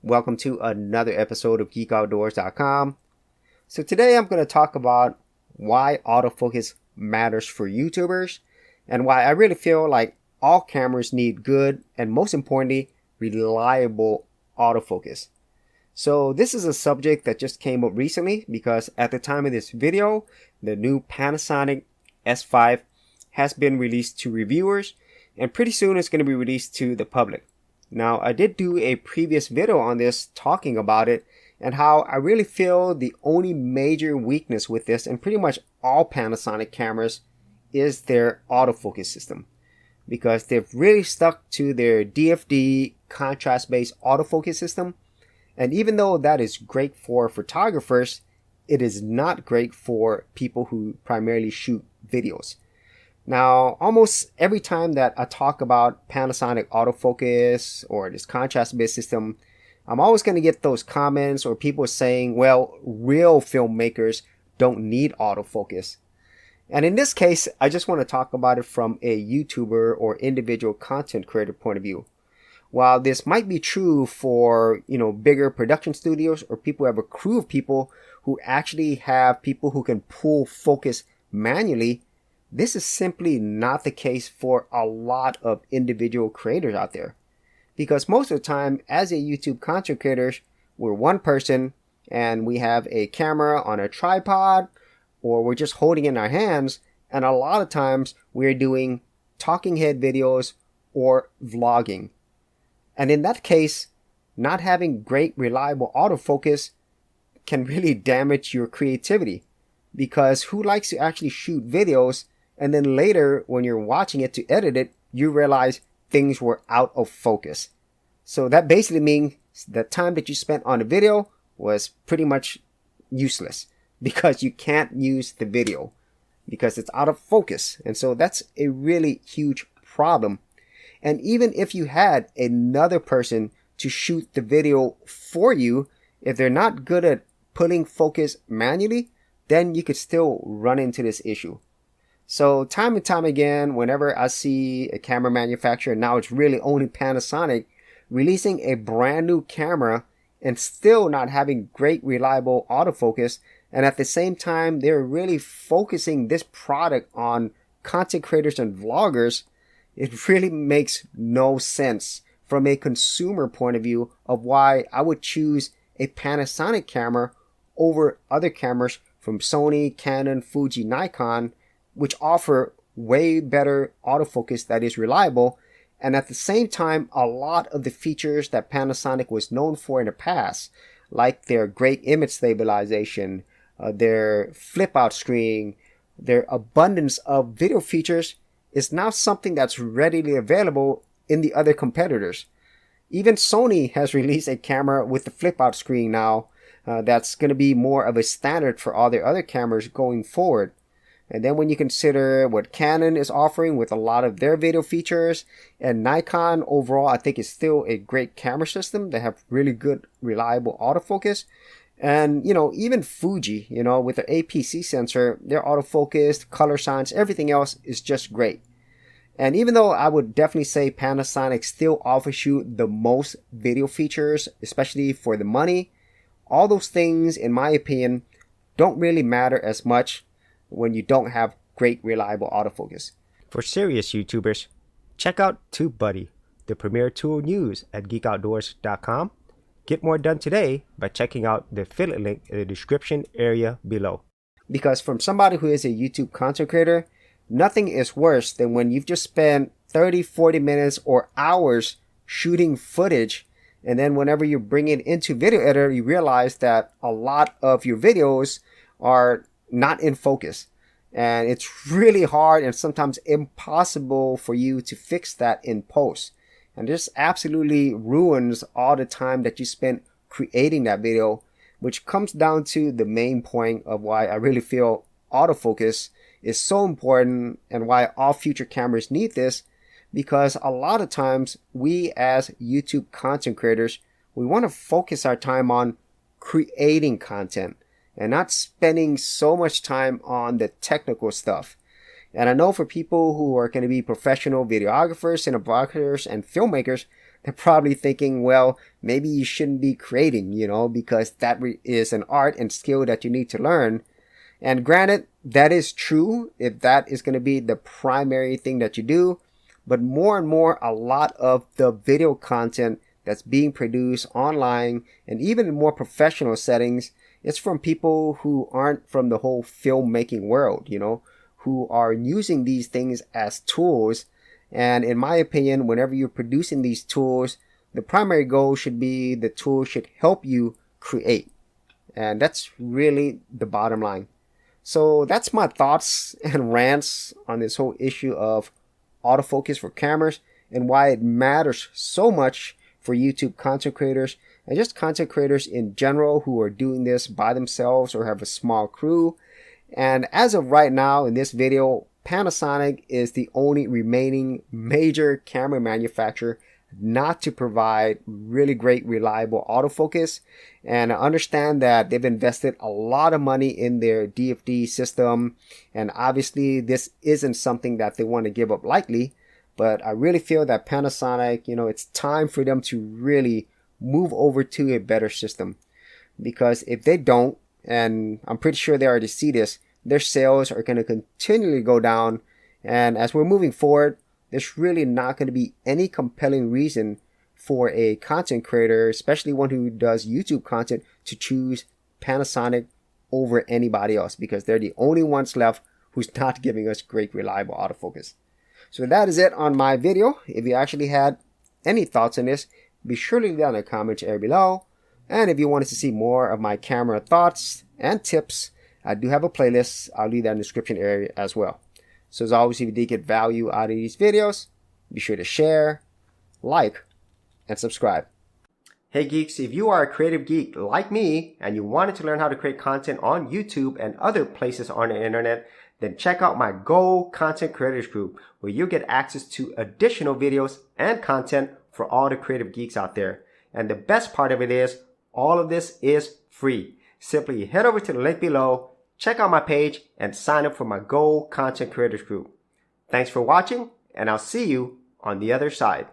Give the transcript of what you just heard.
Welcome to another episode of GeekOutdoors.com. So today I'm going to talk about why autofocus matters for YouTubers and why I really feel like all cameras need good and, most importantly, reliable autofocus. So this is a subject that just came up recently because at the time of this video, the new Panasonic S5 has been released to reviewers and pretty soon it's going to be released to the public. Now, I did do a previous video on this talking about it and how I really feel the only major weakness with this and pretty much all Panasonic cameras is their autofocus system, because they've really stuck to their DFD contrast-based autofocus system. And even though that is great for photographers, it is not great for people who primarily shoot videos. Now, almost every time that I talk about Panasonic autofocus or this contrast-based system, I'm always going to get those comments or people saying, well, real filmmakers don't need autofocus. And in this case, I just want to talk about it from a YouTuber or individual content creator point of view. While this might be true for, bigger production studios or people who have a crew of people who actually have people who can pull focus manually, this is simply not the case for a lot of individual creators out there. Because most of the time, as a YouTube content creator, we're one person and we have a camera on a tripod or we're just holding it in our hands. And a lot of times we're doing talking head videos or vlogging. And in that case, not having great reliable autofocus can really damage your creativity. Because who likes to actually shoot videos and then later, when you're watching it to edit it, you realize things were out of focus? So that basically means the time that you spent on the video was pretty much useless because you can't use the video because it's out of focus. And so that's a really huge problem. And even if you had another person to shoot the video for you, if they're not good at putting focus manually, then you could still run into this issue. So time and time again, whenever I see a camera manufacturer, now it's really only Panasonic, releasing a brand new camera and still not having great reliable autofocus, and at the same time they're really focusing this product on content creators and vloggers, it really makes no sense from a consumer point of view of why I would choose a Panasonic camera over other cameras from Sony, Canon, Fuji, Nikon, which offer way better autofocus that is reliable, and at the same time, a lot of the features that Panasonic was known for in the past, like their great image stabilization, their flip-out screen, their abundance of video features, is now something that's readily available in the other competitors. Even Sony has released a camera with the flip-out screen now that's going to be more of a standard for all their other cameras going forward. And then when you consider what Canon is offering with a lot of their video features, and Nikon overall I think is still a great camera system. They have really good reliable autofocus. And even Fuji, with their APC sensor, their autofocus, color science, everything else is just great. And even though I would definitely say Panasonic still offers you the most video features, especially for the money, all those things in my opinion don't really matter as much when you don't have great reliable autofocus. For serious YouTubers, check out TubeBuddy, the premier tool news at GeekOutdoors.com. Get more done today by checking out the affiliate link in the description area below. Because from somebody who is a YouTube content creator, nothing is worse than when you've just spent 30, 40 minutes or hours shooting footage, and then whenever you bring it into video editor, you realize that a lot of your videos are not in focus, and it's really hard and sometimes impossible for you to fix that in post, and this absolutely ruins all the time that you spent creating that video, which comes down to the main point of why I really feel autofocus is so important and why all future cameras need this, because a lot of times we as YouTube content creators, we want to focus our time on creating content and not spending so much time on the technical stuff. And I know for people who are going to be professional videographers, cinematographers, and filmmakers, they're probably thinking, well, maybe you shouldn't be creating, because that is an art and skill that you need to learn. And granted, that is true if that is going to be the primary thing that you do. But more and more, a lot of the video content that's being produced online and even in more professional settings, it's from people who aren't from the whole filmmaking world, who are using these things as tools. And in my opinion, whenever you're producing these tools, the primary goal should be the tool should help you create. And that's really the bottom line. So that's my thoughts and rants on this whole issue of autofocus for cameras and why it matters so much for YouTube content creators and just content creators in general who are doing this by themselves or have a small crew. And as of right now in this video, Panasonic is the only remaining major camera manufacturer not to provide really great reliable autofocus. And I understand that they've invested a lot of money in their DFD system, and obviously this isn't something that they want to give up lightly, but I really feel that Panasonic, it's time for them to really move over to a better system, because if they don't, and I'm pretty sure they already see this, their sales are going to continually go down. And as we're moving forward, there's really not going to be any compelling reason for a content creator, especially one who does YouTube content, to choose Panasonic over anybody else, because they're the only ones left who's not giving us great reliable autofocus. So that is it on my video. If you actually had any thoughts on this, be sure to leave down in the comment area below. And if you wanted to see more of my camera thoughts and tips, I do have a playlist. I'll leave that in the description area as well. So as always, if you did get value out of these videos, be sure to share, like, and subscribe. Hey geeks, if you are a creative geek like me and you wanted to learn how to create content on YouTube and other places on the internet, then check out my Go Content Creators group, where you'll get access to additional videos and content for all the creative geeks out there. And the best part of it is, all of this is free. Simply head over to the link below, check out my page, and sign up for my Go Content Creators group. Thanks for watching, and I'll see you on the other side.